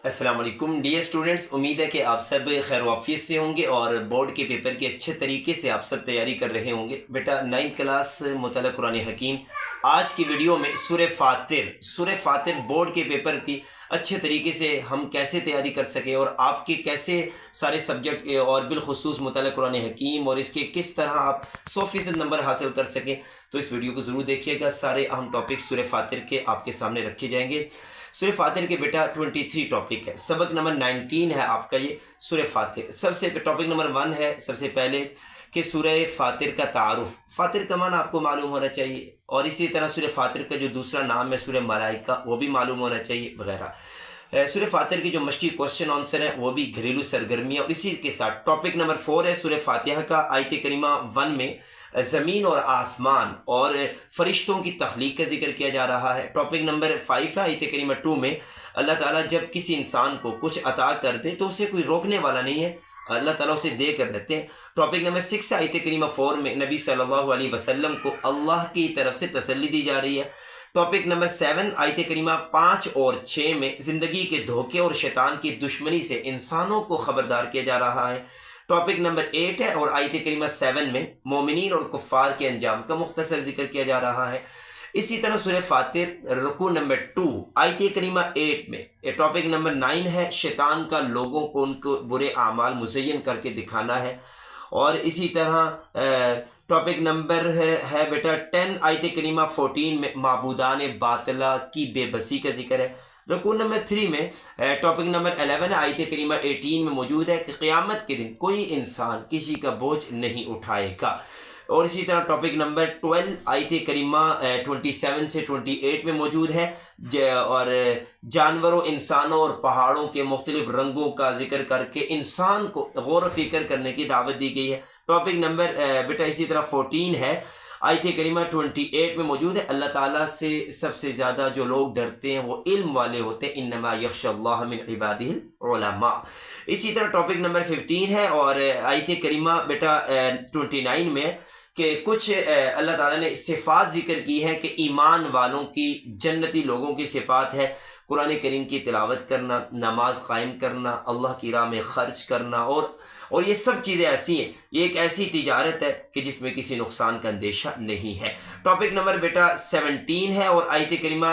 السلام علیکم dear students, امید ہے کہ آپ سب خیر وافیت سے ہوں گے اور بورڈ کے پیپر کی اچھے طریقے سے آپ سب تیاری کر رہے ہوں گے۔ بیٹا 9 کلاس مطالعہ قرآن حکیم، آج کی ویڈیو میں سورہ فاتر بورڈ کے پیپر کی اچھے طریقے سے ہم کیسے تیاری کر سکیں اور آپ کے کیسے سارے سبجیکٹ اور بالخصوص مطالعہ قرآن حکیم اور اس کے کس طرح آپ 100% نمبر حاصل کر سکیں، تو اس ویڈیو کو ضرور دیکھیے گا۔ سارے اہم ٹاپک سورہ فاتر کے آپ کے سامنے رکھے جائیں گے۔ سورہ فاتر کے بیٹا 23 ٹاپک ہے، سبق نمبر 19 ہے آپ کا یہ سورہ فاتر۔ سب سے ٹاپک نمبر 1 ہے سب سے پہلے کہ سورہ فاتر کا تعارف، فاتر کا معنی آپ کو معلوم ہونا چاہیے، اور اسی طرح سورہ فاتر کا جو دوسرا نام ہے سورہ ملائکہ وہ بھی معلوم ہونا چاہیے وغیرہ۔ سورہ فاتر کی جو مشقی کوشچن آنسر ہے وہ بھی گھریلو سرگرمیاں، اور اسی کے ساتھ ٹاپک نمبر 4 ہے سورہ فاتحہ کا آیت کریمہ 1 میں زمین اور آسمان اور فرشتوں کی تخلیق کا ذکر کیا جا رہا ہے۔ ٹاپک نمبر 5 ہے آیت کریمہ 2 میں اللہ تعالیٰ جب کسی انسان کو کچھ عطا کر دے تو اسے کوئی روکنے والا نہیں ہے، اللہ تعالیٰ اسے دے کر دیتے ہیں۔ ٹاپک نمبر 6 ہے آیت کریمہ 4 میں نبی صلی اللہ علیہ وسلم کو اللہ کی طرف سے تسلی دی جا رہی ہے۔ ٹاپک نمبر 7 آیت کریمہ 5 اور 6 میں زندگی کے دھوکے اور شیطان کی دشمنی سے انسانوں کو خبردار کیا جا رہا ہے۔ ٹاپک نمبر 8 ہے اور آیت کریمہ 7 میں مومنین اور کفار کے انجام کا مختصر ذکر کیا جا رہا ہے۔ اسی طرح سورہ فاتر رکوع نمبر 2 آیت کریمہ 8 میں ٹاپک نمبر 9 ہے شیطان کا لوگوں کو ان کو برے اعمال مزین کر کے دکھانا ہے، اور اسی طرح ٹاپک نمبر ہے بیٹا 10 آیت کریمہ 14 میں معبودان باطلہ کی بے بسی کا ذکر ہے۔ رکوع نمبر 3 میں ٹاپک نمبر 11 آیت کریمہ 18 میں موجود ہے کہ قیامت کے دن کوئی انسان کسی کا بوجھ نہیں اٹھائے گا، اور اسی طرح ٹاپک نمبر 12 آیت کریمہ 27 سے 28 میں موجود ہے، اور جانوروں، انسانوں اور پہاڑوں کے مختلف رنگوں کا ذکر کر کے انسان کو غور و فکر کرنے کی دعوت دی گئی ہے۔ ٹاپک نمبر بیٹا اسی طرح 14 ہے آیت کریمہ 28 میں موجود ہے اللہ تعالیٰ سے سب سے زیادہ جو لوگ ڈرتے ہیں وہ علم والے ہوتے ہیں، انما یخشی اللہ من عبادہ العلماء۔ اسی طرح ٹاپک نمبر 15 ہے اور آیت کریمہ بیٹا 29 میں کہ کچھ اللہ تعالیٰ نے صفات ذکر کی ہے کہ ایمان والوں کی جنتی لوگوں کی صفات ہے قرآن کریم کی تلاوت کرنا، نماز قائم کرنا، اللہ کی راہ میں خرچ کرنا، اور یہ سب چیزیں ایسی ہیں، یہ ایک ایسی تجارت ہے کہ جس میں کسی نقصان کا اندیشہ نہیں ہے۔ ٹاپک نمبر بیٹا 17 ہے اور آیت کریمہ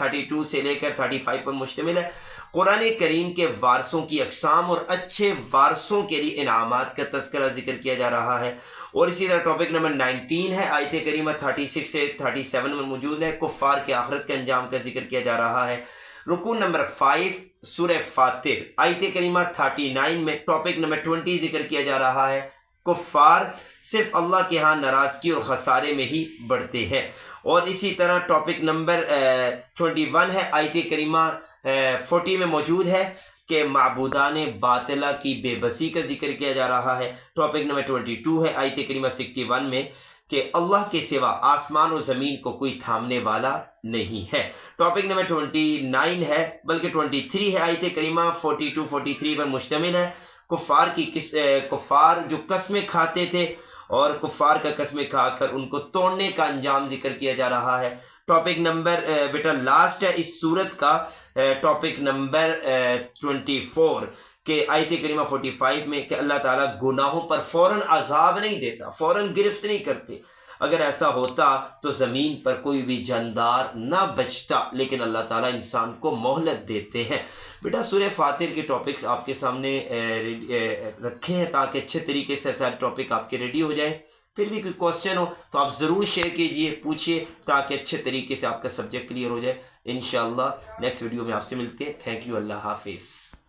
32 سے لے کر 35 پر مشتمل ہے۔ قرآن کریم کے وارثوں کی اقسام اور اچھے وارثوں کے لیے انعامات کا تذکرہ ذکر کیا جا رہا ہے، اور اسی طرح ٹاپک نمبر 19 ہے آیت کریمہ 36 سے 37 میں موجود ہے، کفار کے آخرت کے انجام کا ذکر کیا جا رہا ہے۔ رکوع نمبر 5 سورہ فاتر آیت کریمہ 39 میں ٹاپک نمبر 20 ذکر کیا جا رہا ہے، کفار صرف اللہ کے ہاں ناراضگی اور خسارے میں ہی بڑھتے ہیں، اور اسی طرح ٹاپک نمبر 21 ہے آیت کریمہ 40 میں موجود ہے کہ معبودان باطلہ کی بے بسی کا ذکر کیا جا رہا ہے۔ ٹاپک نمبر 22 ہے آیت کریمہ 61 میں کہ اللہ کے سوا آسمان و زمین کو کوئی تھامنے والا نہیں ہے۔ ٹاپک نمبر 29 ہے بلکہ 23 ہے آیت کریمہ 42-43 پر مشتمل ہے، کفار جو قسمیں کھاتے تھے اور کفار کا قسمیں کھا کر ان کو توڑنے کا انجام ذکر کیا جا رہا ہے۔ ٹاپک نمبر بیٹا لاسٹ ہے اس صورت کا ٹاپک نمبر 24 کہ آیت کریمہ 45 میں کہ اللہ تعالیٰ گناہوں پر فوراً عذاب نہیں دیتا، فوراً گرفت نہیں کرتے، اگر ایسا ہوتا تو زمین پر کوئی بھی جاندار نہ بچتا، لیکن اللہ تعالیٰ انسان کو مہلت دیتے ہیں۔ بیٹا سورہ فاتر کے ٹاپکس آپ کے سامنے رکھے ہیں تاکہ اچھے طریقے سے سارے ٹاپک آپ کے ریڈی ہو جائیں۔ پھر بھی کوئی کوشچن ہو تو آپ ضرور شیئر کیجئے، پوچھئے تاکہ اچھے طریقے سے آپ کا سبجیکٹ کلیئر ہو جائے۔ انشاءاللہ نیکسٹ ویڈیو میں آپ سے ملتے ہیں۔ تھینک یو، اللہ حافظ۔